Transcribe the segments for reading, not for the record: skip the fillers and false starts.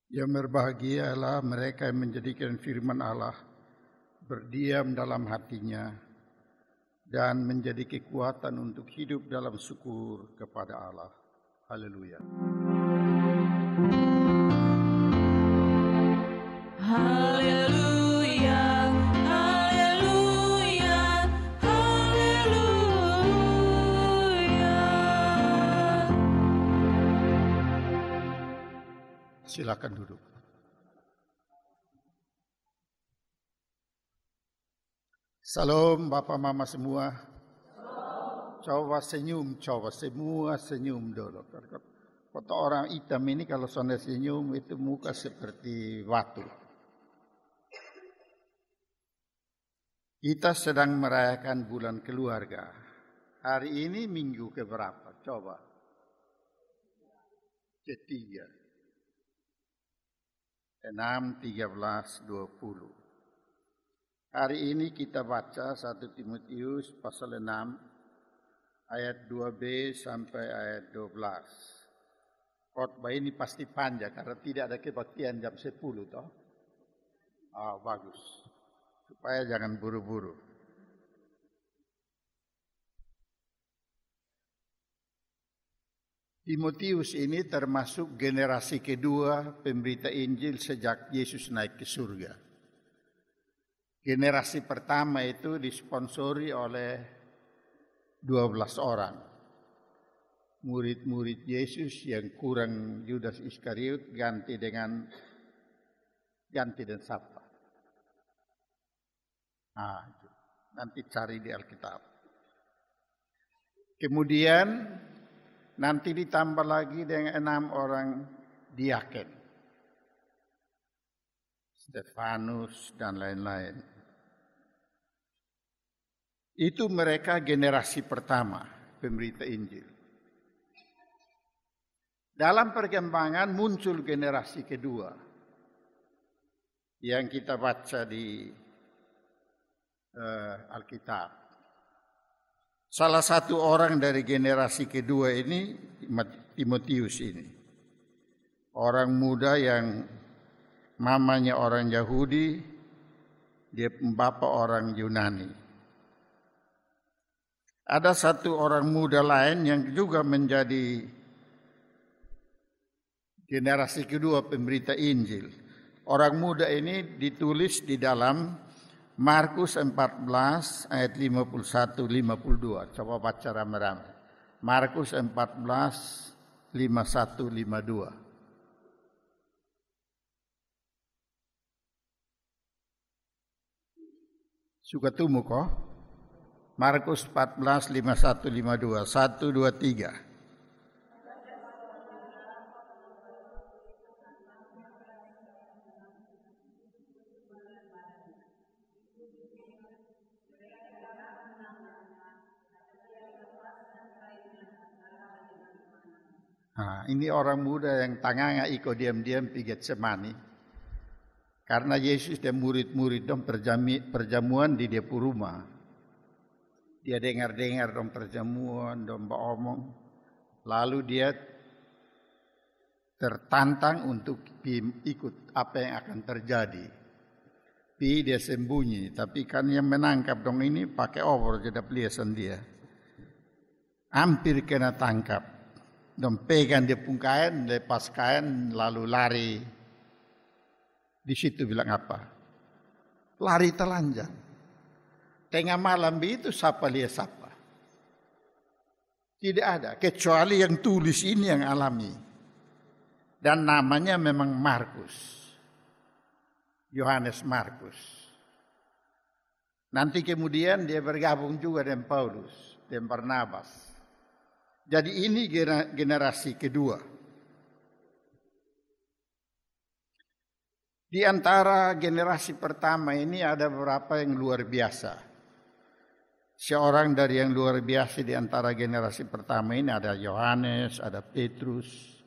Yang berbahagialah mereka yang menjadikan firman Allah berdiam dalam hatinya dan menjadi kekuatan untuk hidup dalam syukur kepada Allah. Haleluya. Haleluya, haleluya, haleluya. Silakan duduk. Salam Bapak Mama semua. Coba senyum, coba semua senyum dulu. Kata orang hitam ini kalau sudah senyum itu muka seperti batu. Kita sedang merayakan bulan keluarga. Hari ini minggu keberapa? Coba. Ketiga. 6, 13, 20. Hari ini kita baca 1 Timotius pasal 6 ayat 2b sampai ayat 12. Khotbah ini pasti panjang karena tidak ada kebaktian jam 10 toh. Bagus. Supaya jangan buru-buru. Timotius ini termasuk generasi kedua pemberita Injil sejak Yesus naik ke surga. Generasi pertama itu disponsori oleh 12 orang. Murid-murid Yesus yang kurang Yudas Iskariot ganti dan siapa? Nanti cari di Alkitab. Kemudian nanti ditambah lagi dengan 6 orang diaken. Stefanus dan lain-lain. Itu mereka generasi pertama pemberita Injil. Dalam perkembangan muncul generasi kedua yang kita baca di Alkitab. Salah satu orang dari generasi kedua ini Timotius ini. Orang muda yang mamanya orang Yahudi, dia bapak orang Yunani. Ada satu orang muda lain yang juga menjadi generasi kedua pemberita Injil. Orang muda ini ditulis di dalam Markus 14 ayat 51-52. Coba baca rame-rame. Markus 14, 51-52. Suka temu kok? Markus 14, 51-52. 1, 2, 3. Ini orang muda yang tanganga ikut diam-diam pergi Getsemani. Karena Yesus dan murid-murid dong perjamuan di dia rumah. Dia dengar-dengar dong perjamuan, dong omong. Lalu dia tertantang untuk ikut apa yang akan terjadi. Dia sembunyi, tapi kan yang menangkap dong ini pakai obor jadi peliasan dia. Hampir kena tangkap. Dan pegang dia pun kain, lepas kain, lalu lari. Di situ bilang apa? Lari telanjang. Tengah malam itu siapa lihat siapa? Tidak ada, kecuali yang tulis ini yang alami. Dan namanya memang Markus. Yohanes Markus. Nanti kemudian dia bergabung juga dengan Paulus dan Barnabas. Jadi ini generasi kedua. Di antara generasi pertama ini ada beberapa yang luar biasa. Seorang dari yang luar biasa di antara generasi pertama ini ada Yohanes, ada Petrus.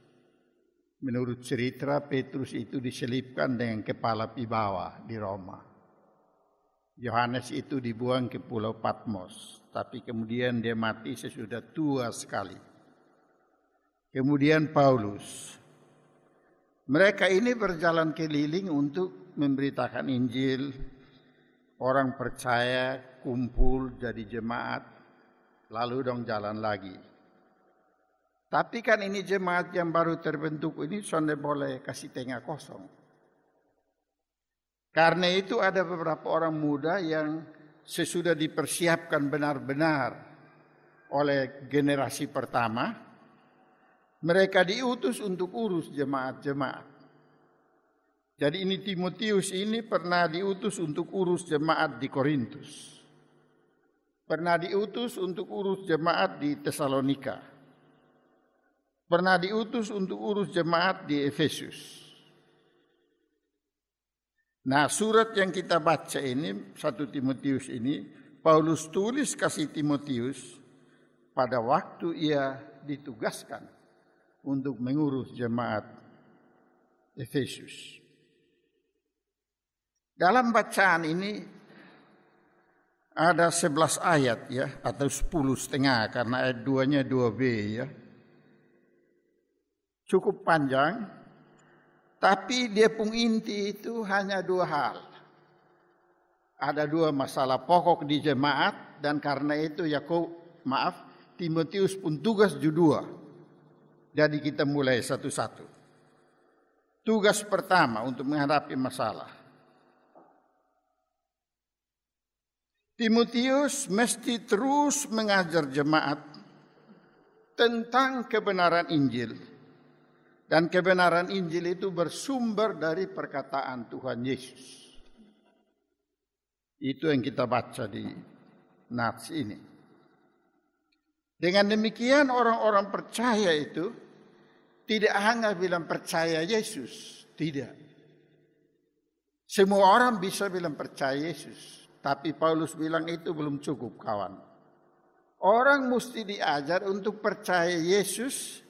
Menurut cerita Petrus itu diselipkan dengan kepala pibawa di Roma. Yohanes itu dibuang ke Pulau Patmos, tapi kemudian dia mati sesudah tua sekali. Kemudian Paulus. Mereka ini berjalan keliling untuk memberitakan Injil. Orang percaya, kumpul jadi jemaat, lalu dong jalan lagi. Tapi kan ini jemaat yang baru terbentuk ini sonde boleh kasih tengah kosong. Karena itu ada beberapa orang muda yang sesudah dipersiapkan benar-benar oleh generasi pertama, mereka diutus untuk urus jemaat-jemaat. Jadi ini Timotius ini pernah diutus untuk urus jemaat di Korintus. Pernah diutus untuk urus jemaat di Tesalonika. Pernah diutus untuk urus jemaat di Efesus. Nah, surat yang kita baca ini, 1 Timotius ini, Paulus tulis kasih Timotius pada waktu ia ditugaskan untuk mengurus jemaat Efesus. Dalam bacaan ini ada 11 ayat ya, atau 10,5 karena ayat 2-nya 2b ya. Cukup panjang, tapi dia pun inti itu hanya 2 hal. Ada 2 masalah pokok di jemaat dan karena itu Timotius pun tugas juga. Jadi kita mulai satu-satu. Tugas pertama untuk menghadapi masalah. Timotius mesti terus mengajar jemaat tentang kebenaran Injil. Dan kebenaran Injil itu bersumber dari perkataan Tuhan Yesus. Itu yang kita baca di nats ini. Dengan demikian orang-orang percaya itu tidak hanya bilang percaya Yesus. Tidak. Semua orang bisa bilang percaya Yesus. Tapi Paulus bilang itu belum cukup kawan. Orang mesti diajar untuk percaya Yesus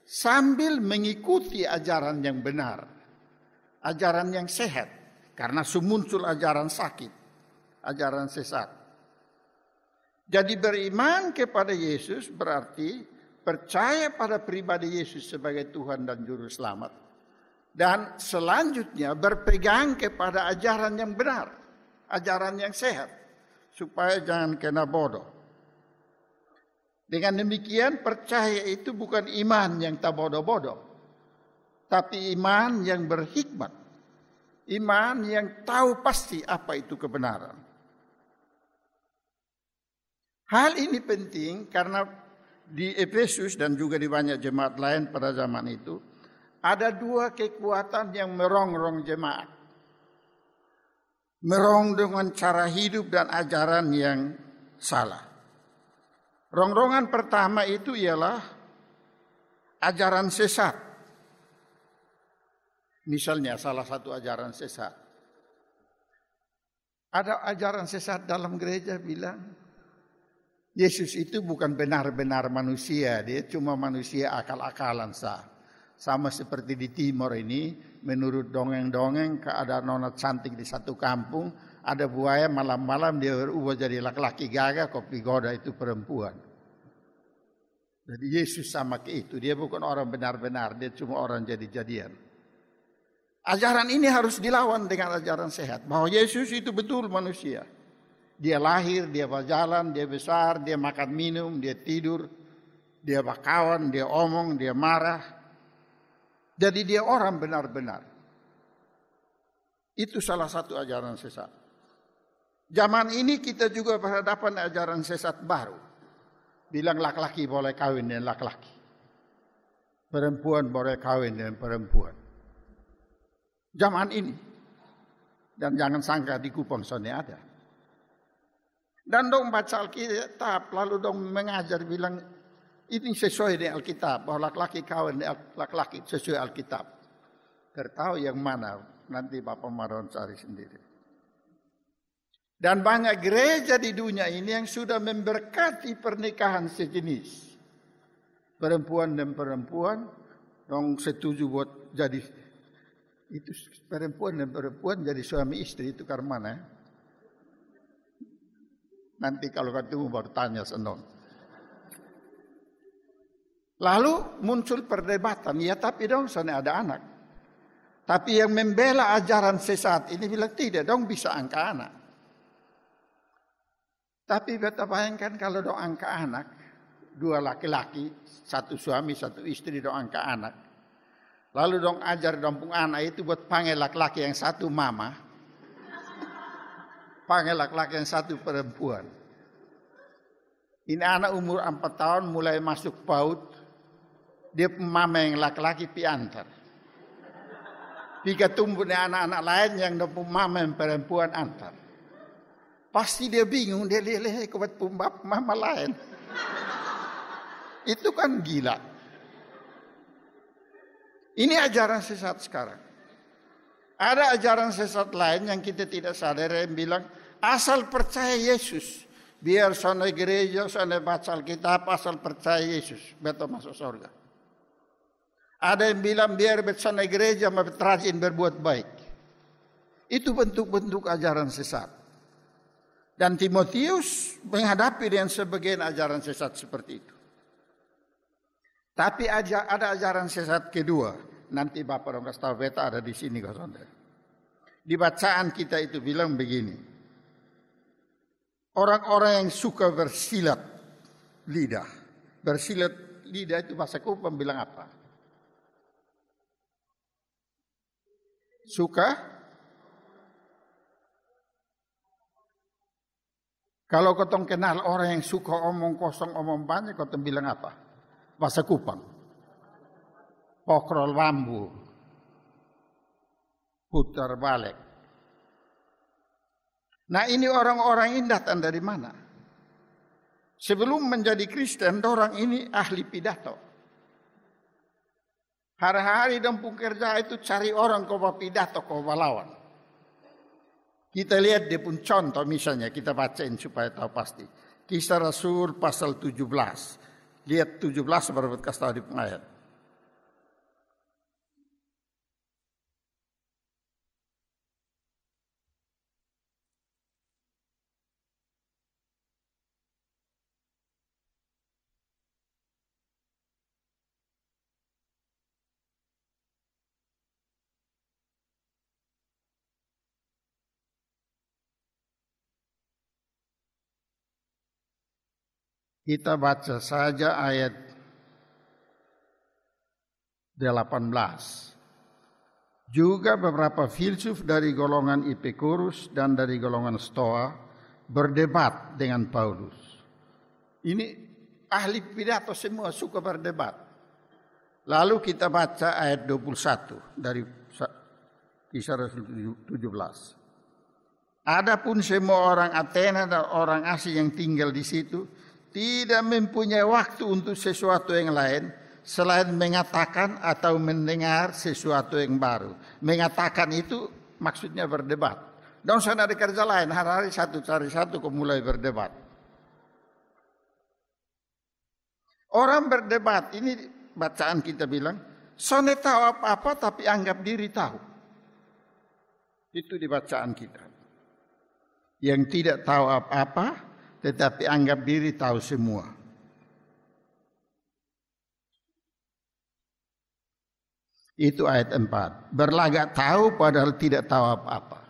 sambil mengikuti ajaran yang benar. Ajaran yang sehat. Karena muncul ajaran sakit. Ajaran sesat. Jadi beriman kepada Yesus berarti percaya pada pribadi Yesus sebagai Tuhan dan Juru Selamat. Dan selanjutnya berpegang kepada ajaran yang benar. Ajaran yang sehat. Supaya jangan kena bodoh. Dengan demikian percaya itu bukan iman yang tak bodoh-bodoh. Tapi iman yang berhikmat. Iman yang tahu pasti apa itu kebenaran. Hal ini penting karena di Efesus dan juga di banyak jemaat lain pada zaman itu. Ada 2 kekuatan yang merongrong jemaat. Merong dengan cara hidup dan ajaran yang salah. Rongrongan pertama itu ialah ajaran sesat. Misalnya salah satu ajaran sesat. Ada ajaran sesat dalam gereja bilang, Yesus itu bukan benar-benar manusia, dia cuma manusia akal-akalan sah. Sama seperti di Timor ini, menurut dongeng-dongeng keadaan nona cantik di satu kampung, ada buaya malam-malam dia berubah jadi laki-laki gagah, kopi goda itu perempuan. Jadi Yesus sama ke itu, dia bukan orang benar-benar, dia cuma orang jadi-jadian. Ajaran ini harus dilawan dengan ajaran sehat, bahwa Yesus itu betul manusia. Dia lahir, dia berjalan, dia besar, dia makan minum, dia tidur, dia berkawan, dia omong, dia marah. Jadi dia orang benar-benar. Itu salah satu ajaran sesat. Zaman ini kita juga berhadapan ajaran sesat baru. Bilang laki-laki boleh kawin dengan laki-laki. Perempuan boleh kawin dengan perempuan. Zaman ini. Dan jangan sangka di Kupang sana ada. Dan dong baca Alkitab, lalu dong mengajar bilang ini sesuai dengan Alkitab, bahwa laki-laki kawin dengan laki-laki sesuai Alkitab. Tertahu yang mana, nanti Bapak Maron cari sendiri. Dan banyak gereja di dunia ini yang sudah memberkati pernikahan sejenis. Perempuan dan perempuan, dong setuju buat jadi, itu perempuan dan perempuan jadi suami istri, itu karena mana? Nanti kalau ketemu baru tanya senong. Lalu muncul perdebatan, ya tapi dong sana ada anak. Tapi yang membela ajaran sesat ini bilang tidak dong bisa angka anak. Tapi beta bayangkan kalau dong angka anak, 2 laki-laki, 1 suami, 1 istri dong angka anak. Lalu dong ajar dong anak itu buat panggil laki-laki yang 1 mama, panggil laki-laki yang 1 perempuan. Ini anak umur 4 tahun mulai masuk PAUD, dia mama yang laki-laki piantar. Jika tumbuh anak-anak lain yang dong mama yang perempuan antar. Pasti dia bingung, dia lihat kebat pumbap mama lain. Itu kan gila. Ini ajaran sesat sekarang. Ada ajaran sesat lain yang kita tidak sadar yang bilang asal percaya Yesus. Biar sana gereja, sana baca Alkitab, asal percaya Yesus. Betul masuk surga. Ada yang bilang biar sana gereja rajin berbuat baik. Itu bentuk-bentuk ajaran sesat. Dan Timotius menghadapi dengan sebagian ajaran sesat seperti itu. Tapi ada ajaran sesat kedua. Nanti Bapak orang kasih tahu beta ada di sini kau saudara. Di bacaan kita itu bilang begini. Orang-orang yang suka bersilat lidah. Bersilat lidah itu bahasa Kupang bilang apa? Suka? Kalau kau kenal orang yang suka omong kosong, omong banyak, kau bilang apa? Bahasa Kupang. Pokrol bambu. Putar balik. Nah ini orang-orang ini datang dari mana? Sebelum menjadi Kristen, orang ini ahli pidato. Hari-hari dan kerja itu cari orang kau pidato, kau lawan. Kita lihat dia pun contoh misalnya, kita bacain supaya tahu pasti. Kisah Rasul pasal 17. Lihat 17 baru kasih tahu di ayat. Kita baca saja ayat 18. Juga beberapa filsuf dari golongan Epikurus dan dari golongan Stoa berdebat dengan Paulus. Ini ahli pidato semua suka berdebat. Lalu kita baca ayat 21 dari Kisah Rasul 17. Adapun semua orang Athena dan orang asing yang tinggal di situ tidak mempunyai waktu untuk sesuatu yang lain selain mengatakan atau mendengar sesuatu yang baru. Mengatakan itu maksudnya berdebat. Dan sana ada kerja lain, hari-hari satu cari satu kok mulai berdebat. Orang berdebat, ini bacaan kita bilang, sana tahu apa-apa tapi anggap diri tahu. Itu di bacaan kita. Yang tidak tahu apa-apa tetapi anggap diri tahu semua. Itu ayat 4. Berlagak tahu padahal tidak tahu apa-apa.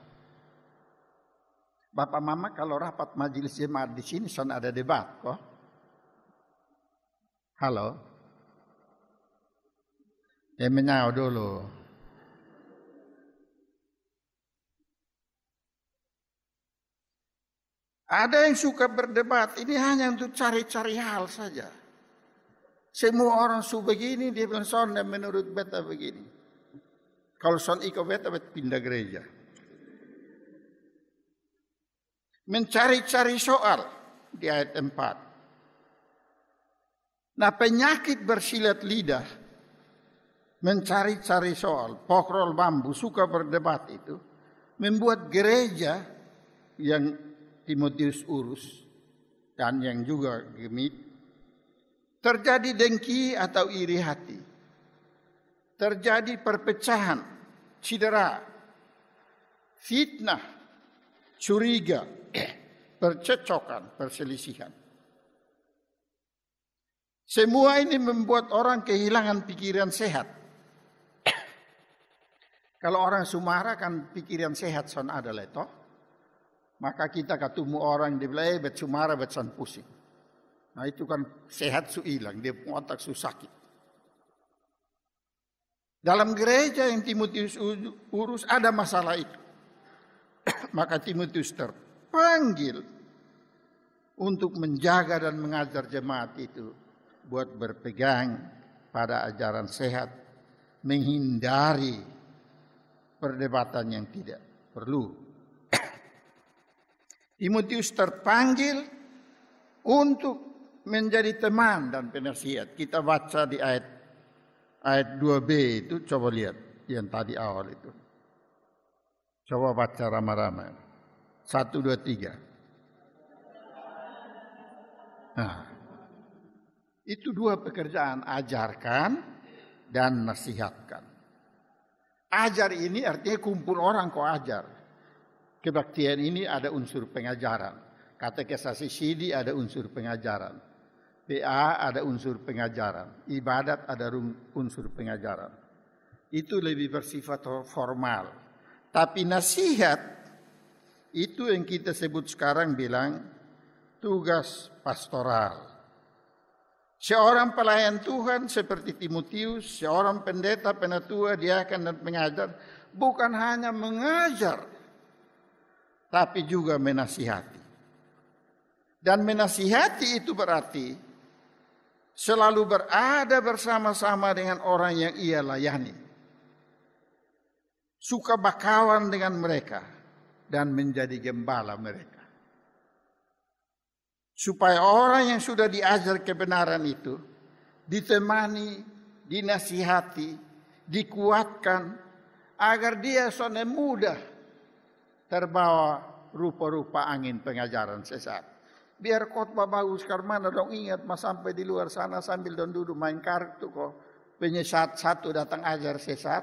Bapak Mama kalau rapat majelis jemaat di sini sana ada debat kok. Halo. Menyau dulu. Ada yang suka berdebat, ini hanya untuk cari-cari hal saja. Semua orang su begini, dia bilang son menurut beta begini. Kalau son iko beta pindah gereja. Mencari-cari soal di ayat 4. Nah penyakit bersilat lidah, mencari-cari soal, pokrol bambu, suka berdebat itu, membuat gereja yang Timotius urus dan yang juga gemit terjadi dengki atau iri hati, terjadi perpecahan, cedera, fitnah, curiga, percecokan, perselisihan. Semua ini membuat orang kehilangan pikiran sehat. Kalau orang Sumara kan pikiran sehat son ada leto. Maka kita ketemu orang di belai bet Sumara bet son pusing. Nah itu kan sehat su hilang, dia otak su sakit. Dalam gereja yang Timotius urus ada masalah itu. Maka Timotius terpanggil untuk menjaga dan mengajar jemaat itu buat berpegang pada ajaran sehat, menghindari perdebatan yang tidak perlu. Timotius terpanggil untuk menjadi teman dan penasihat. Kita baca di ayat 2b itu, coba lihat yang tadi awal itu. Coba baca ramai-ramai. 1, 2, 3. Nah, itu dua pekerjaan, ajarkan dan nasihatkan. Ajar ini artinya kumpul orang kau ajar. Kebaktian ini ada unsur pengajaran. Katekesasi sidi ada unsur pengajaran. PA ada unsur pengajaran. Ibadat ada unsur pengajaran. Itu lebih bersifat formal. Tapi nasihat itu yang kita sebut sekarang bilang tugas pastoral. Seorang pelayan Tuhan seperti Timotius, seorang pendeta, penatua, diaken dan pengajar bukan hanya mengajar, tapi juga menasihati. Dan menasihati itu berarti selalu berada bersama-sama dengan orang yang ia layani. Suka bakawan dengan mereka dan menjadi gembala mereka. Supaya orang yang sudah diajar kebenaran itu ditemani, dinasihati, dikuatkan agar dia soalnya mudah terbawa rupa-rupa angin pengajaran sesat. Biar khotbah bagus karena dong ingat mas sampai di luar sana sambil don duduk main kartu kok penyesat satu datang ajar sesat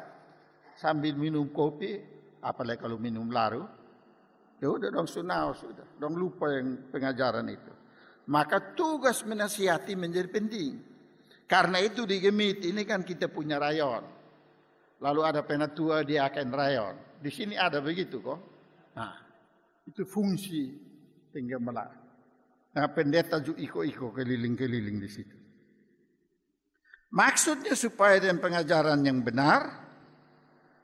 sambil minum kopi, apalagi kalau minum laru, ya udah dong sunau sudah, dong lupa yang pengajaran itu. Maka tugas menasihati menjadi penting. Karena itu di Gemit ini kan kita punya rayon. Lalu ada penatua dia akan rayon. Di sini ada begitu kok. Nah, itu fungsi penggemala. Nah, pendeta juga iko-iko keliling-keliling di situ. Maksudnya supaya dengan pengajaran yang benar,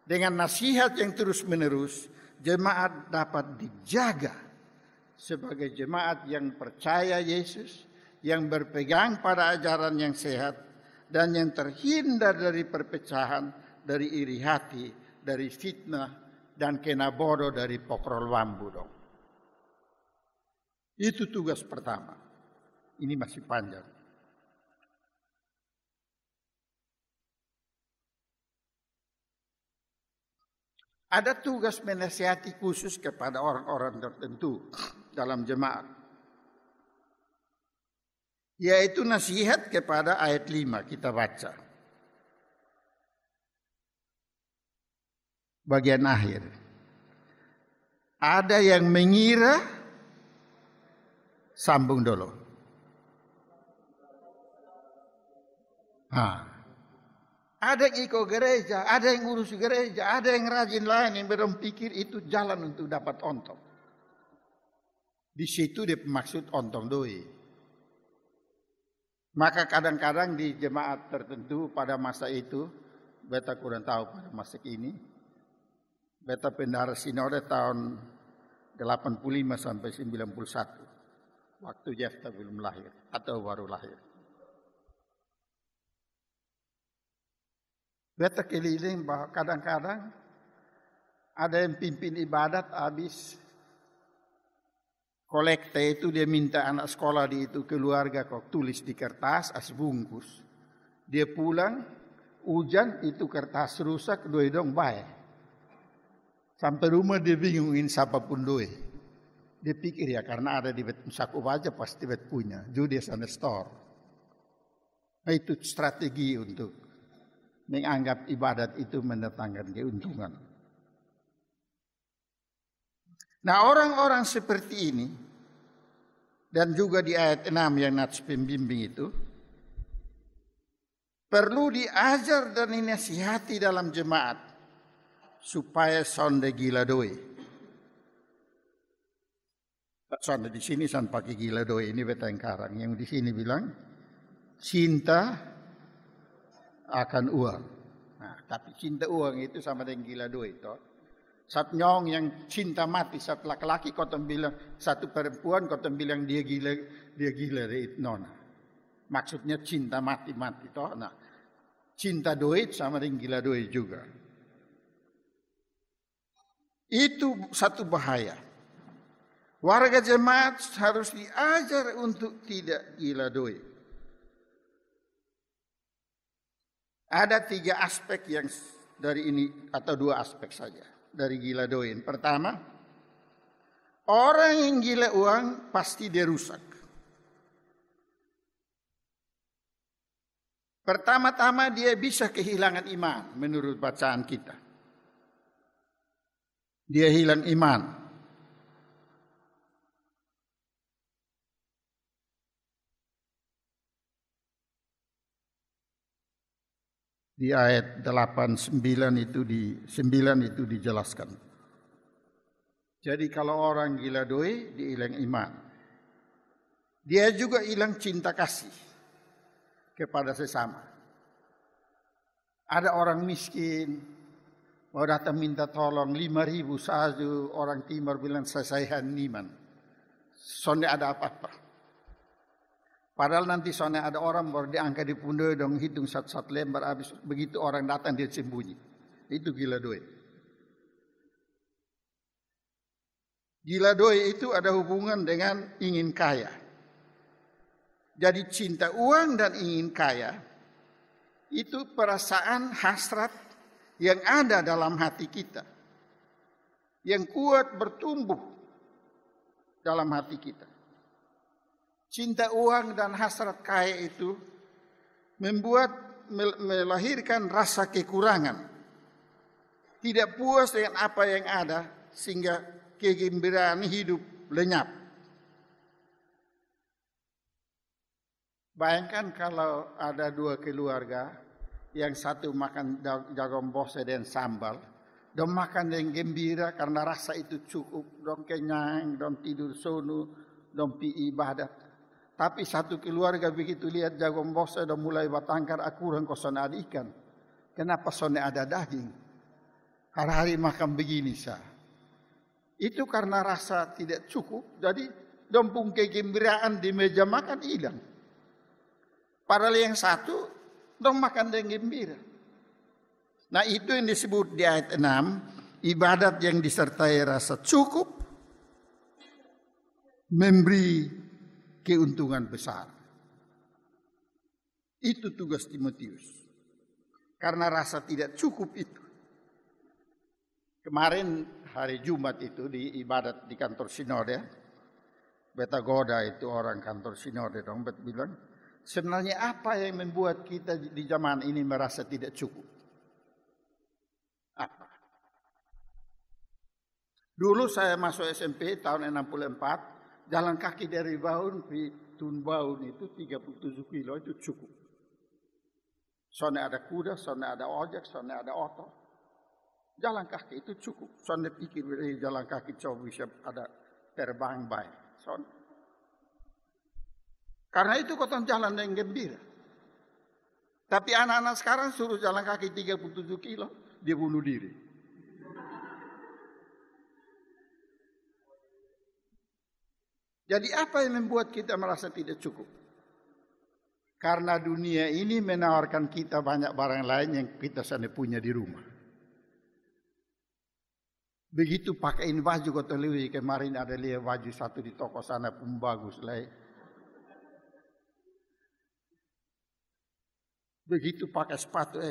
dengan nasihat yang terus-menerus, jemaat dapat dijaga sebagai jemaat yang percaya Yesus, yang berpegang pada ajaran yang sehat, dan yang terhindar dari perpecahan, dari iri hati, dari fitnah, dan kena bodoh dari pokrol bambu dong. Itu tugas pertama. Ini masih panjang. Ada tugas menasihati khusus kepada orang-orang tertentu dalam jemaat. Yaitu nasihat kepada ayat 5 kita baca. Bagian akhir. Ada yang mengira, sambung dulu. Ada yang ikut gereja, ada yang ngurus gereja, ada yang rajin lain yang berpikir itu jalan untuk dapat ontong. Di situ dia maksud ontong doi. Maka kadang-kadang di jemaat tertentu pada masa itu, beta kurang tahu pada masa ini, beta pendahara sinode tahun 85 sampai 91. Waktu Jefta belum lahir atau baru lahir. Beta keliling bahwa kadang-kadang ada yang pimpin ibadat habis kolekte itu dia minta anak sekolah di itu keluarga kok tulis di kertas as bungkus. Dia pulang hujan itu kertas rusak doi dong baik. Sampai rumah dia bingungin siapapun doi. Dia pikir ya karena ada di bet saku aja pasti bet punya. Jadi dia sana store. Nah, itu strategi untuk menganggap ibadat itu mendatangkan keuntungan. Nah, orang-orang seperti ini dan juga di ayat 6 yang nats pembimbing itu perlu diajar dan dinasihati dalam jemaat supaya sonde gila doi. Sonde di sini san pakai gila doi, ini beta yang karang. Yang di sini bilang cinta akan uang. Nah, tapi cinta uang itu sama dengan gila doi toh. Satu nyong yang cinta mati, satu laki-laki kau bilang, satu perempuan kau bilang dia gila dari nona. Maksudnya cinta mati toh. Nah, cinta duit sama dengan gila duit juga. Itu satu bahaya. Warga jemaat harus diajar untuk tidak gila duit. Ada 3 aspek yang dari ini, atau 2 aspek saja dari gila duit. Pertama, orang yang gila uang pasti dia rusak. Pertama-tama dia bisa kehilangan iman menurut bacaan kita. Dia hilang iman. Di ayat 8, 9 itu dijelaskan. Jadi kalau orang gila doi, dia hilang iman. Dia juga hilang cinta kasih kepada sesama. Ada orang miskin, mau datang minta tolong 5.000 saja, orang timur bilang saya niman. Soalnya ada apa-apa. Padahal nanti soalnya ada orang baru diangkat di pundak dong hitung satu lembar habis begitu orang datang dia sembunyi. Itu gila doi. Gila doi itu ada hubungan dengan ingin kaya. Jadi cinta uang dan ingin kaya itu perasaan hasrat yang ada dalam hati kita. Yang kuat bertumbuh dalam hati kita. Cinta uang dan hasrat kaya itu melahirkan rasa kekurangan. Tidak puas dengan apa yang ada sehingga kegembiraan hidup lenyap. Bayangkan kalau ada 2 keluarga, yang satu makan jagung bose dan sambal, dan makan dengan gembira karena rasa itu cukup, dong kenyang, dong tidur sono, dong pi ibadat. Tapi satu keluarga begitu lihat jagung bose dan mulai batangkar akuran kosan ada ikan. Kenapa sone ada daging? Hari-hari makan begini sah. Itu karena rasa tidak cukup, jadi dompung kegembiraan di meja makan hilang. Padahal yang satu dong makan dengan gembira. Nah itu yang disebut di ayat 6, ibadat yang disertai rasa cukup memberi keuntungan besar. Itu tugas Timotius. Karena rasa tidak cukup itu. Kemarin hari Jumat itu di ibadat di kantor sinode, beta goda itu orang kantor sinode dong, beta bilang, sebenarnya apa yang membuat kita di zaman ini merasa tidak cukup? Apa? Dulu saya masuk SMP tahun 64, jalan kaki dari Baun ke Tunbaun itu 37 kilo itu cukup. Soalnya ada kuda, soalnya ada ojek, soalnya ada oto. Jalan kaki itu cukup. Soalnya pikir dari jalan kaki coba bisa ada terbang baik. Soalnya. Karena itu kota jalan yang gembira. Tapi anak-anak sekarang suruh jalan kaki 37 kilo, dia bunuh diri. Jadi apa yang membuat kita merasa tidak cukup? Karena dunia ini menawarkan kita banyak barang lain yang kita sana punya di rumah. Begitu pakaiin baju kota lewi, kemarin ada lihat baju satu di toko sana pun bagus lah. Begitu pakai sepatu,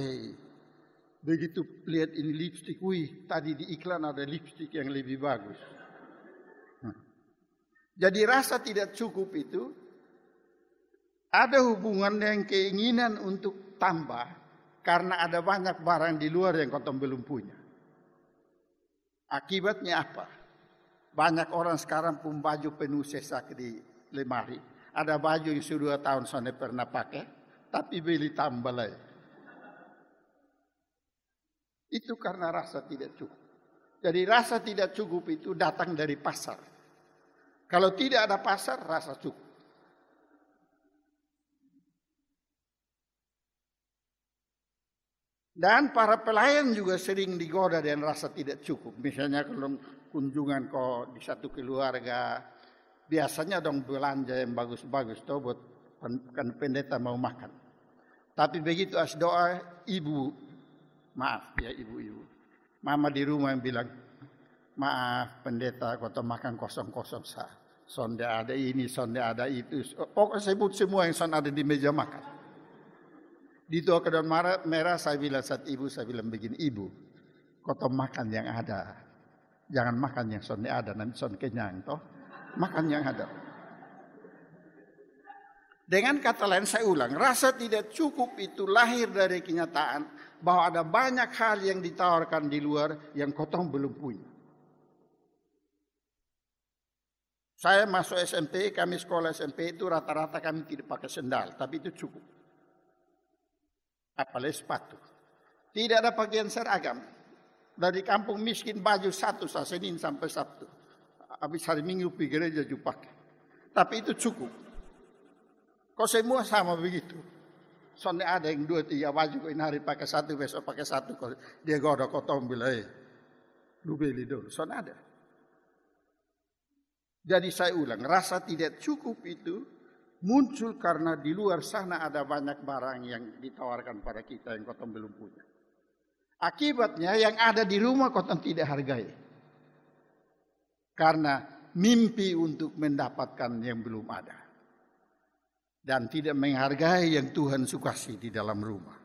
begitu lihat ini lipstik, wih tadi di iklan ada lipstik yang lebih bagus. Jadi rasa tidak cukup itu ada hubungan dengan keinginan untuk tambah karena ada banyak barang di luar yang kau belum punya. Akibatnya apa? Banyak orang sekarang pun baju penuh sesak di lemari. Ada baju yang sudah 2 tahun sana pernah pakai, tapi beli tambah lagi. Itu karena rasa tidak cukup. Jadi rasa tidak cukup itu datang dari pasar. Kalau tidak ada pasar, rasa cukup. Dan para pelayan juga sering digoda dengan rasa tidak cukup. Misalnya kalau kunjungan kok di satu keluarga, biasanya dong belanja yang bagus-bagus tuh buat kan pendeta mau makan. Tapi begitu as doa ibu, maaf ya ibu-ibu, mama di rumah yang bilang, maaf pendeta kau makan kosong-kosong sah. Sonde ada ini, sonde ada itu. Pokoknya sebut semua yang son ada di meja makan. Di tua kedon merah saya bilang saat ibu, saya bilang begini, ibu, kau makan yang ada. Jangan makan yang sonde ada, nanti son kenyang toh. Makan yang ada. Dengan kata lain saya ulang, rasa tidak cukup itu lahir dari kenyataan bahwa ada banyak hal yang ditawarkan di luar yang kau belum punya. Saya masuk SMP, kami sekolah SMP itu rata-rata kami tidak pakai sendal, tapi itu cukup. Apalagi sepatu. Tidak ada pakaian seragam. Dari kampung miskin baju satu Senin sampai Sabtu. Habis hari Minggu pergi gereja juga pakai. Tapi itu cukup. Kau semua sama begitu. Soalnya ada yang 2-3 baju ini hari pakai satu, besok pakai satu. Dia goda kau bilang, lu beli dulu. Soalnya ada. Jadi saya ulang, rasa tidak cukup itu muncul karena di luar sana ada banyak barang yang ditawarkan pada kita yang kau belum punya. Akibatnya yang ada di rumah kau tidak hargai. Karena mimpi untuk mendapatkan yang belum ada. Dan tidak menghargai yang Tuhan sukasi di dalam rumah.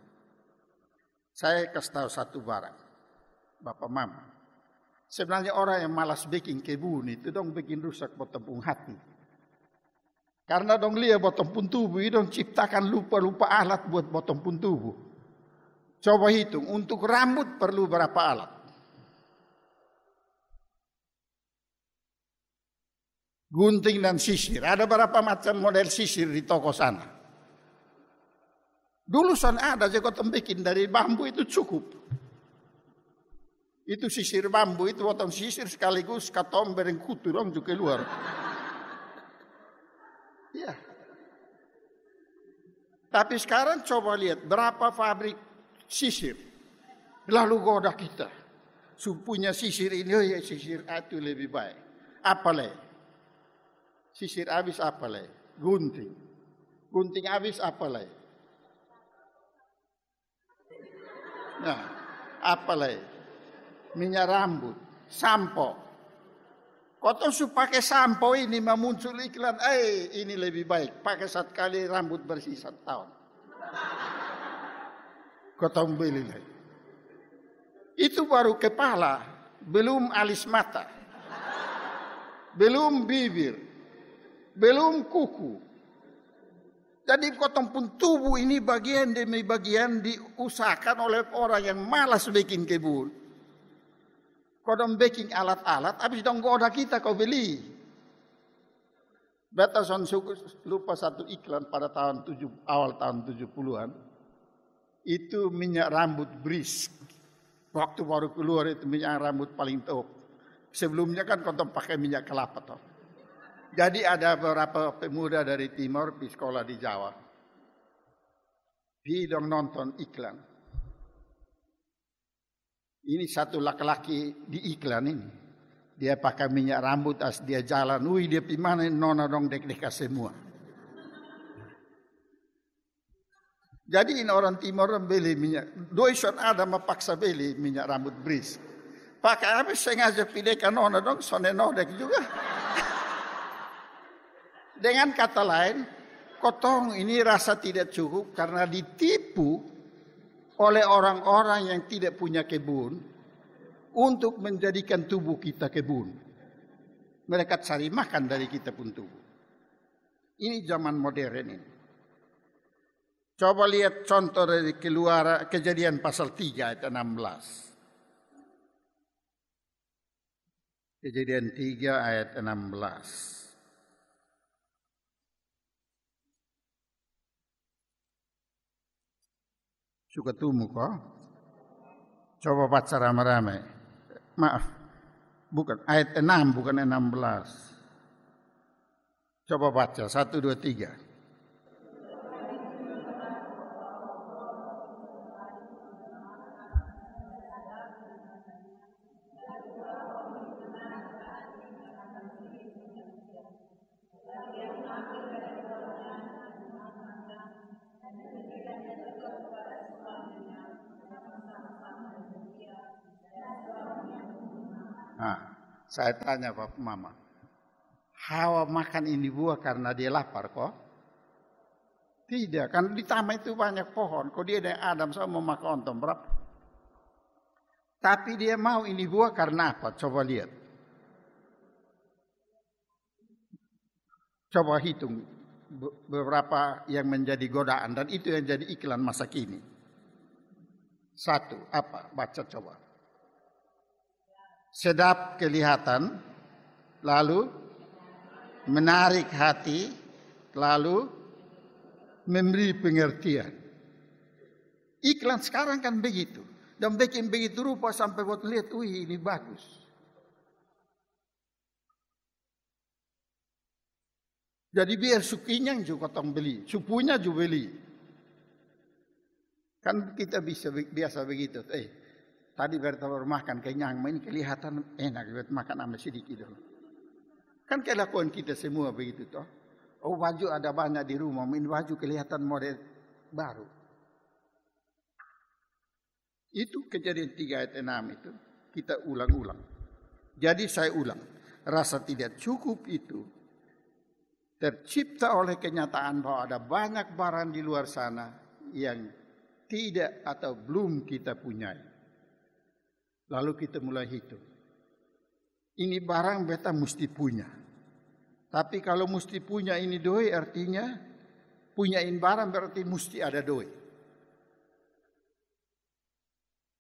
Saya kasih tahu satu barang. Bapak Mama. Sebenarnya orang yang malas bikin kebun itu dong bikin rusak tepung hati. Karena dong lihat bottom pun tubuh, dong ciptakan lupa-lupa alat buat bottom pun tubuh. Coba hitung, untuk rambut perlu berapa alat? Gunting dan sisir, ada berapa macam model sisir di toko sana? Dulu sana ada, jadi kau bikin dari bambu itu cukup. Itu sisir bambu, itu potong sisir sekaligus katom bereng kutu dong juga keluar. Ya. Tapi sekarang coba lihat berapa pabrik sisir. Lalu goda kita. Punya sisir ini, oh ya sisir itu lebih baik. Apa lagi? Sisir habis apa lagi? Gunting. Gunting habis apa lagi? Nah, apa lagi? Minyak rambut, sampo. Kau su pakai sampo ini muncul iklan, ini lebih baik. Pakai 1 kali rambut bersih 1 tahun. Kau beli lagi. Itu baru kepala, belum alis mata, belum bibir, belum kuku. Jadi kau pun tubuh ini bagian demi bagian diusahakan oleh orang yang malas bikin kebun. Kau dong baking alat-alat, habis dong goda kita kau beli. Betason lupa satu iklan pada awal tahun 70-an. Itu minyak rambut Brisk. Waktu baru keluar itu minyak rambut paling top. Sebelumnya kan kau pakai minyak kelapa toh. Jadi ada beberapa pemuda dari timur di sekolah di Jawa. Dia dong nonton iklan. Ini satu laki-laki di iklan ini. Dia pakai minyak rambut as dia jalan. Wih dia mana nona dong dek-deka semua. Jadi ini orang timur beli minyak. Doison ada mepaksa beli minyak rambut Brisk. Pakai habis sengaja pilihkan nona dong. Sone nodek juga. Dengan kata lain. Kotong ini rasa tidak cukup karena ditipu oleh orang-orang yang tidak punya kebun untuk menjadikan tubuh kita kebun. Mereka cari makan dari kita pun tubuh. Ini zaman modern ini. Coba lihat contoh dari Kejadian pasal 3 ayat 16. Kejadian 3 ayat 16. Suka tumu kok. Coba baca ramai-ramai. Maaf, bukan ayat 6, bukan 16. Coba baca 1, 2, 3. Nah, saya tanya Bapak Mama, Hawa makan ini buah karena dia lapar kok? Tidak, kan di taman itu banyak pohon. Kok dia dan Adam sama mau makan ontong berapa? Tapi dia mau ini buah karena apa? Coba lihat. Coba hitung beberapa yang menjadi godaan dan itu yang jadi iklan masa kini. 1, apa? Baca coba. Sedap kelihatan, lalu menarik hati, lalu memberi pengertian. Iklan sekarang kan begitu. Dan bikin begitu rupa sampai buat lihat, wih ini bagus. Jadi biar sukinya juga tong beli, supunya juga beli. Kan kita bisa biasa begitu. Tadi bertawar makan kenyang, ini kelihatan enak buat makan sama sedikit dulu. Kan kelakuan kita semua begitu toh. Oh baju ada banyak di rumah, ini baju kelihatan model baru. Itu kejadian 3 ayat 6 itu kita ulang-ulang. Jadi saya ulang, rasa tidak cukup itu tercipta oleh kenyataan bahwa ada banyak barang di luar sana yang tidak atau belum kita punyai. Lalu kita mulai hitung. Ini barang beta mesti punya. Tapi kalau mesti punya ini doi artinya punyain barang berarti mesti ada doi.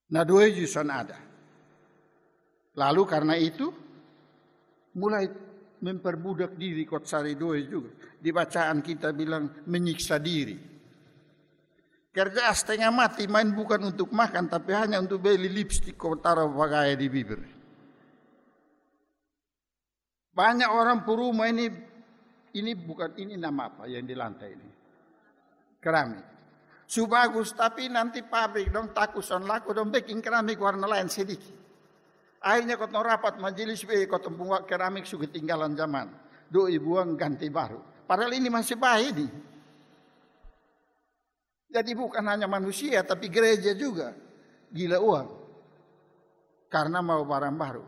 Nah doi justru ada. Lalu karena itu mulai memperbudak diri kot cari doi juga. Di bacaan kita bilang menyiksa diri. Kerja setengah mati main bukan untuk makan tapi hanya untuk beli lipstik kau taruh pakai di bibir. Banyak orang perumah ini bukan ini nama apa yang di lantai ini. Keramik. Bagus tapi nanti pabrik dong takusan laku dong bikin keramik warna lain sedikit. Akhirnya kau rapat majelis kau buat keramik sudah ketinggalan zaman. Doi buang ganti baru. Padahal ini masih baik nih. Jadi bukan hanya manusia tapi gereja juga gila uang. Karena mau barang baru.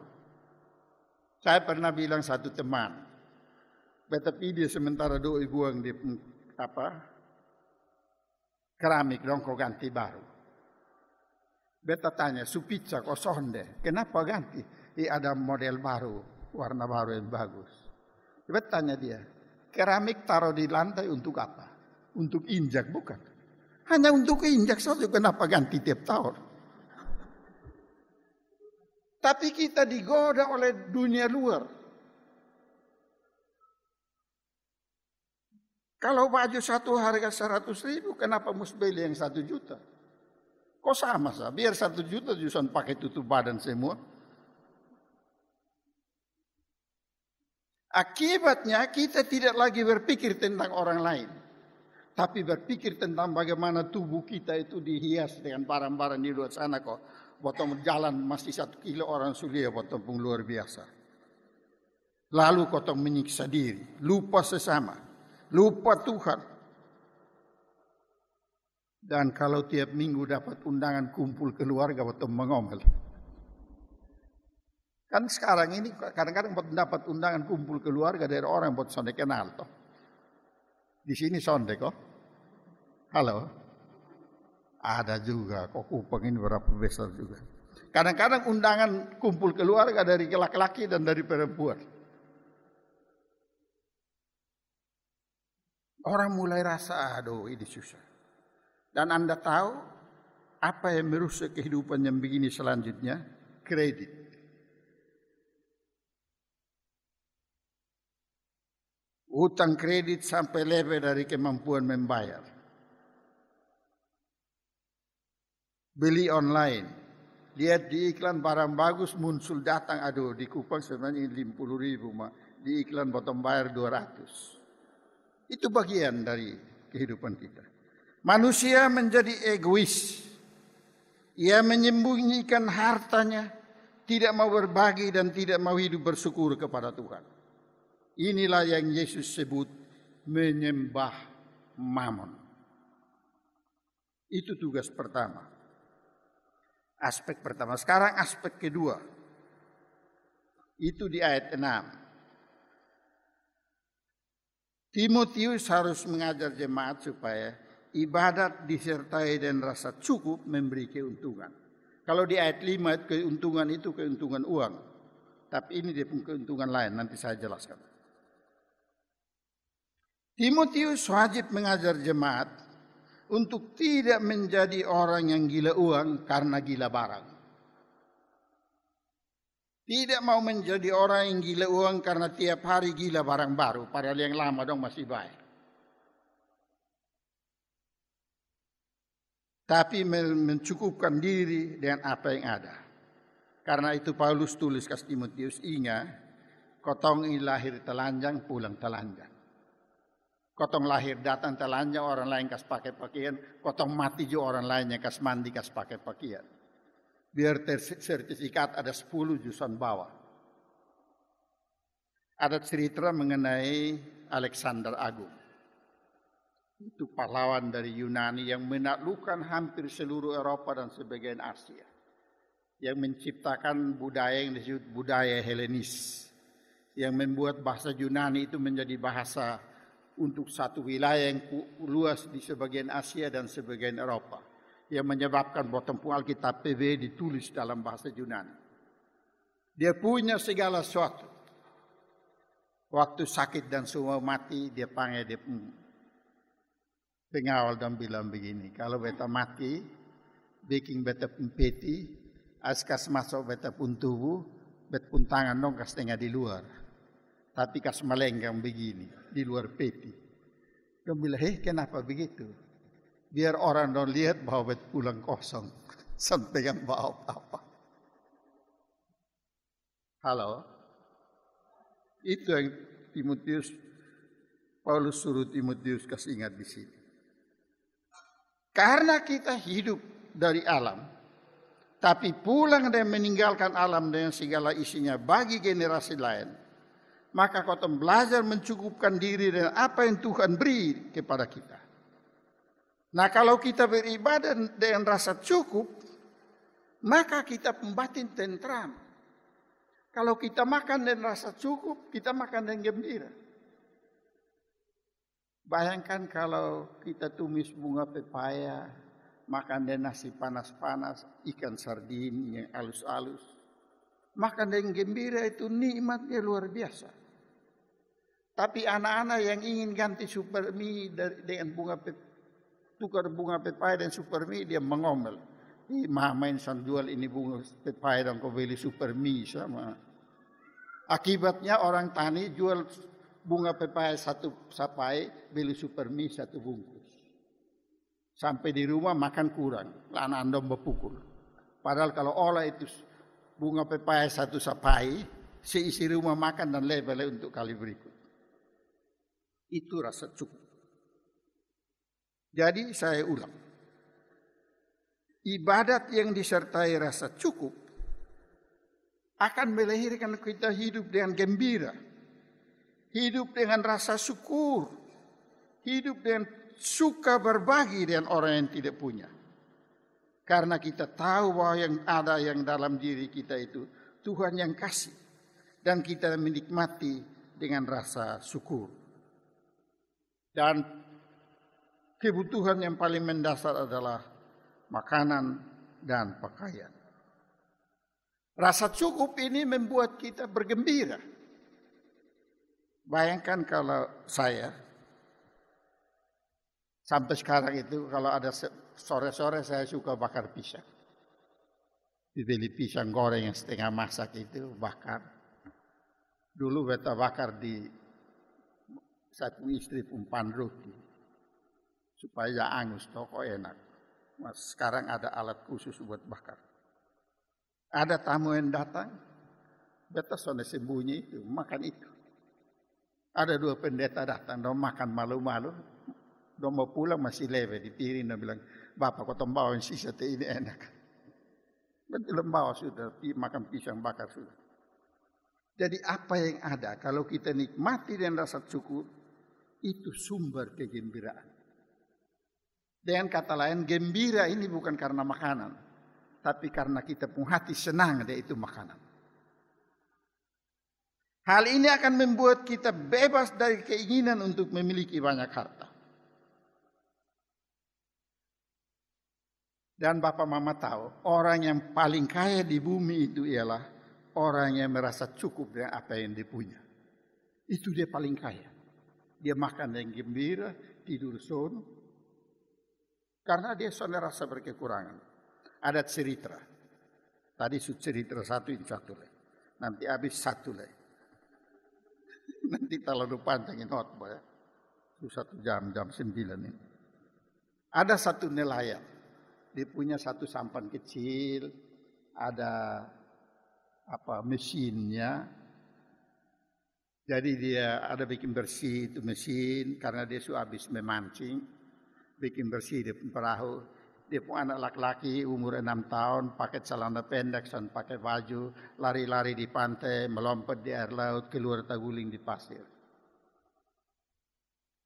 Saya pernah bilang satu teman, tapi dia sementara doi buang di keramik dong kau ganti baru. Beta tanya, su pizza kok sonde, kenapa ganti? Ada model baru, warna baru yang bagus. Beta tanya dia, keramik taruh di lantai untuk apa? Untuk injak bukan? Hanya untuk injak saja, kenapa ganti tiap tahun? Tapi kita digoda oleh dunia luar. Kalau baju satu harga 100.000, kenapa mesti beli yang 1 juta? Kok sama sah? Biar 1 juta justru pakai tutup badan semua. Akibatnya kita tidak lagi berpikir tentang orang lain. Tapi berpikir tentang bagaimana tubuh kita itu dihias dengan barang-barang di luar sana kok. Potong jalan masih 1 kilo orang sulia potong pun luar biasa. Lalu potong menyiksa diri, lupa sesama, lupa Tuhan. Dan kalau tiap minggu dapat undangan kumpul keluarga potong mengomel. Kan sekarang ini kadang-kadang dapat undangan kumpul keluarga dari orang buat sonde kenal toh. Di sini sonde kok. Halo. Ada juga, kok Kupang ini berapa besar juga. Kadang-kadang undangan kumpul keluarga dari laki-laki dan dari perempuan. Orang mulai rasa, aduh ini susah. Dan Anda tahu apa yang merusak kehidupan yang begini selanjutnya? Kredit. Utang kredit sampai lebih dari kemampuan membayar. Beli online, Lihat di iklan barang bagus muncul datang, aduh di Kupang sebenarnya 50.000, di iklan potong bayar 200. Itu bagian dari kehidupan kita. Manusia menjadi egois. Ia menyembunyikan hartanya, tidak mau berbagi dan tidak mau hidup bersyukur kepada Tuhan. Inilah yang Yesus sebut menyembah Mammon. Itu tugas pertama. Aspek pertama. Sekarang aspek kedua. Itu di ayat 6. Timotius harus mengajar jemaat supaya ibadat disertai dan rasa cukup memberi keuntungan. Kalau di ayat 5 keuntungan itu keuntungan uang. Tapi ini dia punya keuntungan lain, nanti saya jelaskan. Timotius wajib mengajar jemaat untuk tidak menjadi orang yang gila uang karena gila barang. Tidak mau menjadi orang yang gila uang karena tiap hari gila barang baru, padahal yang lama dong masih baik. Tapi mencukupkan diri dengan apa yang ada. Karena itu Paulus tulis ke Timotius, ingat, kotong lahir telanjang, pulang telanjang. Kotong lahir datang telanjang, orang lain kas pakai pakaian. Kotong mati juga orang lainnya kas mandi, kas pakai pakaian. Biar sertifikat ada 10 jusan bawah. Ada cerita mengenai Alexander Agung. Itu pahlawan dari Yunani yang menaklukkan hampir seluruh Eropa dan sebagian Asia. Yang menciptakan budaya yang disebut budaya Helenis. Yang membuat bahasa Yunani itu menjadi bahasa untuk satu wilayah yang luas di sebagian Asia dan sebagian Eropa. Yang menyebabkan bahwa Alkitab PB ditulis dalam bahasa Yunani. Dia punya segala sesuatu. Waktu sakit dan semua mati, dia panggil dia pengawal dan bilang begini. Kalau beta mati, bikin beta peti, askas masuk beta pun tubuh, beta pun tangan dong kas tengah di luar. Tapi kas melenggang begini, di luar peti. Dia bilang, kenapa begitu? Biar orang dong lihat bahwa beta pulang kosong. Sampai yang bawa apa-apa. Halo? Itu yang Paulus suruh Timotius kasih ingat di sini. Karena kita hidup dari alam, tapi pulang dan meninggalkan alam dengan segala isinya bagi generasi lain, maka kau belajar mencukupkan diri dengan apa yang Tuhan beri kepada kita. Nah, kalau kita beribadah dengan rasa cukup, maka kita pembatin tentram. Kalau kita makan dengan rasa cukup, kita makan dengan gembira. Bayangkan kalau kita tumis bunga pepaya, makan dengan nasi panas-panas, ikan sardin yang halus-halus. Makan dengan gembira itu nikmatnya luar biasa. Tapi anak-anak yang ingin ganti super mie dengan tukar bunga pepaya dan super mie, dia mengomel. Mama insan jual ini bunga pepaya dan kau beli super mie sama. Akibatnya orang tani jual bunga pepaya 1 sapai, beli super mie 1 bungkus. Sampai di rumah makan kurang, anak anda berpukul. Padahal kalau olah itu bunga pepaya 1 sapai, seisi rumah makan dan lebih untuk kali berikut. Itu rasa cukup. Jadi saya ulang. Ibadat yang disertai rasa cukup akan melahirkan kita hidup dengan gembira. Hidup dengan rasa syukur. Hidup dengan suka berbagi dengan orang yang tidak punya. Karena kita tahu bahwa yang ada yang dalam diri kita itu Tuhan yang kasih. Dan kita menikmati dengan rasa syukur. Dan kebutuhan yang paling mendasar adalah makanan dan pakaian. Rasa cukup ini membuat kita bergembira. Bayangkan kalau saya sampai sekarang itu kalau ada sore-sore saya suka bakar pisang. Dibeli pisang goreng yang setengah masak itu bakar. Dulu beta bakar di satu istri umpan roti supaya angus toko enak. Mas sekarang ada alat khusus buat bakar. Ada tamu yang datang, beta sudah sembunyi itu, makan itu. Ada 2 pendeta datang, dong makan malu-malu. Dong mau pulang masih lewat di piring, dan bilang, Bapak kau bawa yang sisa ini enak. Betul bawa sudah, makan pisang bakar sudah. Jadi apa yang ada, kalau kita nikmati dan rasa syukur, itu sumber kegembiraan. Dengan kata lain, gembira ini bukan karena makanan, tapi karena kita pun hati senang dia itu makanan. Hal ini akan membuat kita bebas dari keinginan untuk memiliki banyak harta. Dan Bapak Mama tahu, orang yang paling kaya di bumi itu ialah orang yang merasa cukup dengan apa yang dia punya. Itu dia paling kaya. Dia makan yang gembira, tidur sono. Karena dia sudah rasa berkekurangan. Ada cerita. Tadi cerita satu ini satu lagi. Nanti habis satu lagi. Nanti terlalu panjangin khotbah ya. Itu 1 jam 9 ini. Ada satu nelayan. Dia punya satu sampan kecil. Ada mesinnya. Jadi dia ada bikin bersih itu mesin. Karena dia sudah habis memancing. Bikin bersih di perahu. Dia pun anak laki-laki umur 6 tahun. Pakai celana pendek dan pakai baju. Lari-lari di pantai. Melompat di air laut. Keluar taguling di pasir.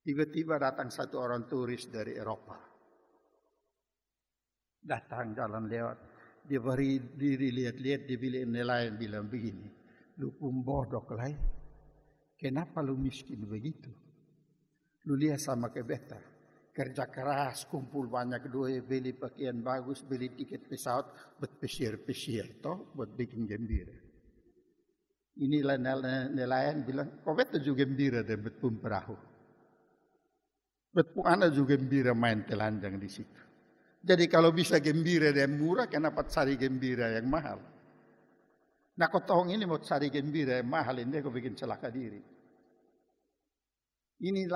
Tiba-tiba datang satu orang turis dari Eropa. Datang jalan lewat. Dia beri diri lihat-lihat. Dia bilang nelayan bilang begini. Lu pun bodoh lah. Kenapa lu miskin begitu? Lu lihat sama kayak beta. Kerja keras, kumpul banyak duit, beli pakaian bagus, beli tiket pesawat, buat pesir-pesir toh, buat bikin gembira. Inilah nelayan bilang, kau beta juga gembira dan buat pun perahu. Buat pun anak juga gembira main telanjang di situ. Jadi kalau bisa gembira dan murah, kenapa cari gembira yang mahal? Nah kau tahu ini mau cari gembira yang mahal, ini kau bikin celaka diri. Ini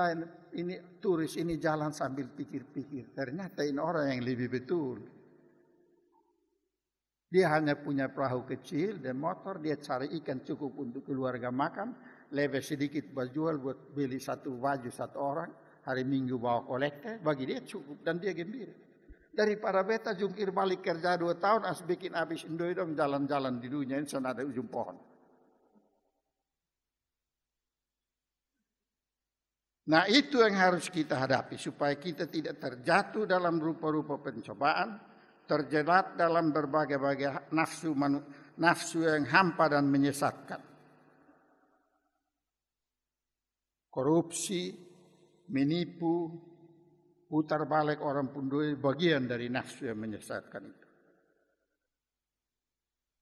turis ini jalan sambil pikir-pikir. Ternyata ini orang yang lebih betul. Dia hanya punya perahu kecil dan motor. Dia cari ikan cukup untuk keluarga makan. Lebih sedikit berjual buat beli satu baju satu orang. Hari Minggu bawa kolektor. Bagi dia cukup dan dia gembira. Daripada beta jungkir balik kerja 2 tahun. As bikin habis indoi dong jalan-jalan di dunia. Ini sana ada ujung pohon. Nah itu yang harus kita hadapi supaya kita tidak terjatuh dalam rupa-rupa pencobaan, terjerat dalam berbagai-bagai nafsu yang hampa dan menyesatkan. Korupsi, menipu, putar balik orang pundoi bagian dari nafsu yang menyesatkan itu.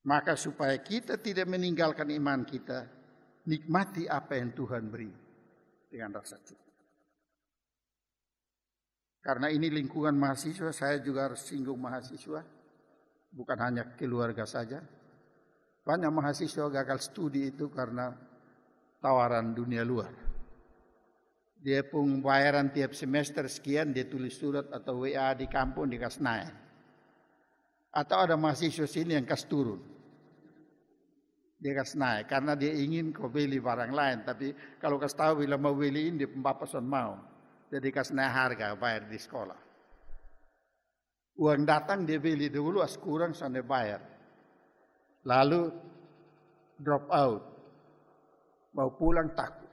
Maka supaya kita tidak meninggalkan iman kita, nikmati apa yang Tuhan beri. Dengan rasa cukup. Karena ini lingkungan mahasiswa, saya juga harus singgung mahasiswa. Bukan hanya keluarga saja. Banyak mahasiswa gagal studi itu karena tawaran dunia luar. Dia pun bayaran tiap semester sekian, dia tulis surat atau WA di kampung dikasih naik. Atau ada mahasiswa sini yang kasih turun. Dia kasih naik karena dia ingin kau beli barang lain. Tapi kalau kasih tahu bila mau beliin dia bapak son mau. Jadi kasih naik harga bayar di sekolah. Uang datang dia beli dulu as kurang sampai bayar. Lalu drop out. Mau pulang takut.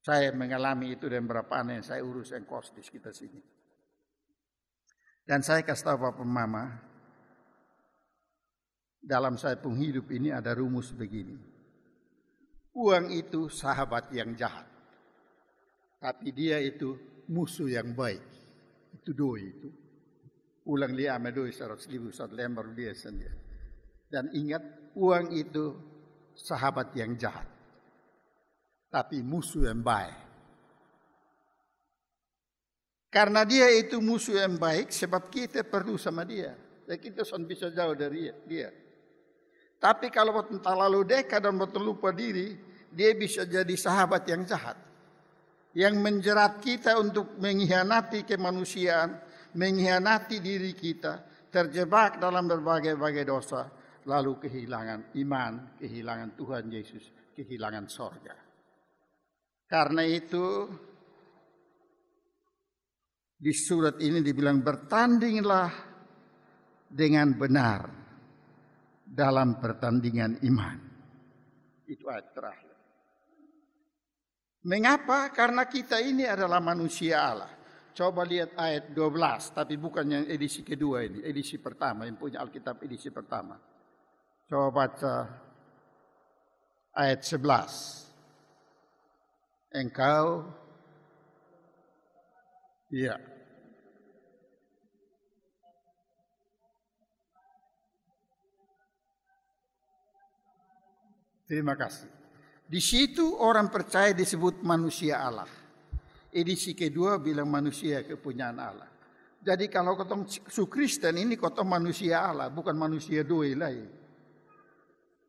Saya mengalami itu dan berapa anak yang saya urus yang kos di sekitar sini. Dan saya kasih tahu Bapak Mama. Dalam saya pun hidup ini ada rumus begini. Uang itu sahabat yang jahat. Tapi dia itu musuh yang baik. Itu doi itu. Ulang dia sama doi 100 ribu, 1 lembar dia sendiri. Dan ingat, uang itu sahabat yang jahat. Tapi musuh yang baik. Karena dia itu musuh yang baik, sebab kita perlu sama dia. Dan kita bisa jauh dari dia. Tapi kalau terlalu dekat dan terlupa diri, dia bisa jadi sahabat yang jahat. Yang menjerat kita untuk mengkhianati kemanusiaan, mengkhianati diri kita, terjebak dalam berbagai-bagai dosa, lalu kehilangan iman, kehilangan Tuhan Yesus, kehilangan sorga. Karena itu di surat ini dibilang bertandinglah dengan benar dalam pertandingan iman. Itu ayat terakhir. Mengapa? Karena kita ini adalah manusia Allah. Coba lihat ayat 12, tapi bukan yang edisi kedua ini, edisi pertama, yang punya Alkitab edisi pertama. Coba baca ayat 11. Engkau, ya. Terima kasih. Di situ orang percaya disebut manusia Allah. Edisi kedua bilang manusia kepunyaan Allah. Jadi kalau kotong su Kristen ini kotong manusia Allah, bukan manusia doi lain.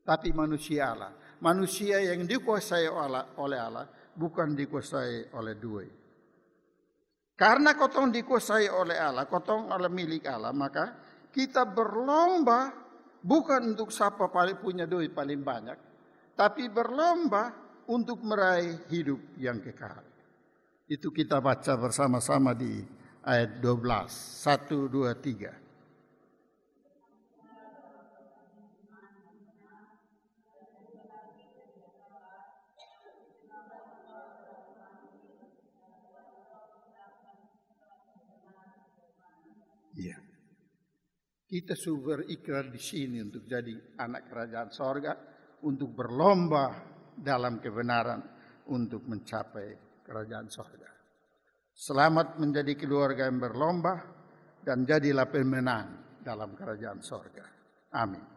Tapi manusia Allah. Manusia yang dikuasai oleh Allah, bukan dikuasai oleh doi. Karena kotong dikuasai oleh Allah, kotong oleh milik Allah, maka kita berlomba bukan untuk siapa paling punya doi paling banyak, tapi berlomba untuk meraih hidup yang kekal. Itu kita baca bersama-sama di ayat 12. 1, 2, 3. Iya. Kita sudah berikrar di sini untuk jadi anak kerajaan sorga, untuk berlomba dalam kebenaran, untuk mencapai kerajaan sorga. Selamat menjadi keluarga yang berlomba dan jadilah pemenang dalam kerajaan sorga. Amin.